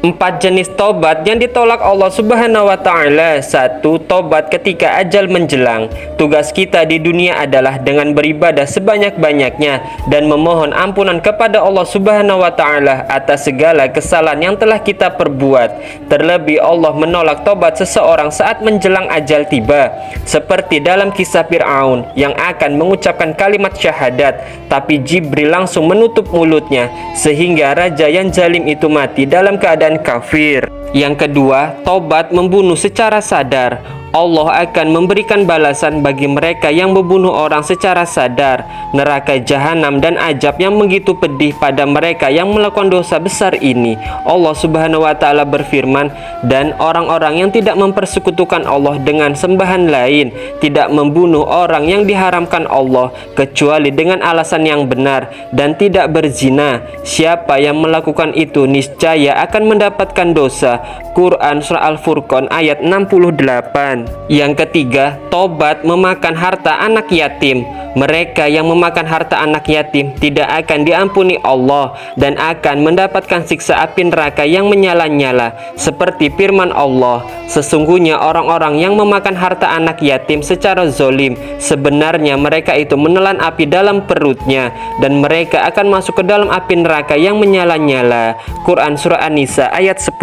Empat jenis tobat yang ditolak Allah Subhanahu wa Ta'ala. 1. Tobat ketika ajal menjelang. Tugas kita di dunia adalah dengan beribadah sebanyak-banyaknya dan memohon ampunan kepada Allah Subhanahu wa Ta'ala atas segala kesalahan yang telah kita perbuat. Terlebih Allah menolak tobat seseorang saat menjelang ajal tiba, seperti dalam kisah Fir'aun yang akan mengucapkan kalimat syahadat, tapi Jibril langsung menutup mulutnya sehingga raja yang zalim itu mati dalam keadaan kafir. Yang kedua, tobat membunuh secara sadar. Allah akan memberikan balasan bagi mereka yang membunuh orang secara sadar. Neraka jahanam dan azab yang begitu pedih pada mereka yang melakukan dosa besar ini. Allah Subhanahu wa Ta'ala berfirman, dan orang-orang yang tidak mempersekutukan Allah dengan sembahan lain, tidak membunuh orang yang diharamkan Allah kecuali dengan alasan yang benar, dan tidak berzina. Siapa yang melakukan itu niscaya akan mendapatkan dosa. Quran Surah Al-Furqan ayat 68. Yang ketiga, tobat memakan harta anak yatim. Mereka yang memakan harta anak yatim tidak akan diampuni Allah dan akan mendapatkan siksa api neraka yang menyala-nyala. Seperti firman Allah, sesungguhnya orang-orang yang memakan harta anak yatim secara zolim, sebenarnya mereka itu menelan api dalam perutnya, dan mereka akan masuk ke dalam api neraka yang menyala-nyala. Quran Surah An-Nisa ayat 10.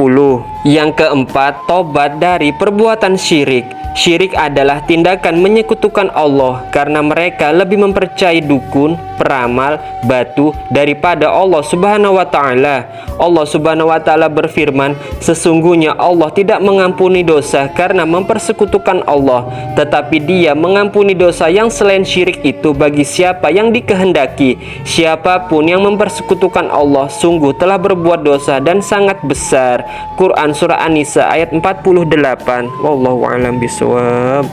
Yang keempat, tobat dari perbuatan syirik. Syirik adalah tindakan menyekutukan Allah karena mereka lebih mempercayai dukun, peramal, batu daripada Allah Subhanahu wa Ta'ala. Allah Subhanahu wa Ta'ala berfirman, sesungguhnya Allah tidak mengampuni dosa karena mempersekutukan Allah, tetapi Dia mengampuni dosa yang selain syirik itu bagi siapa yang dikehendaki. Siapapun yang mempersekutukan Allah sungguh telah berbuat dosa dan sangat besar. Quran Surah An-Nisa ayat 48. Wallahu a'lam bishawab.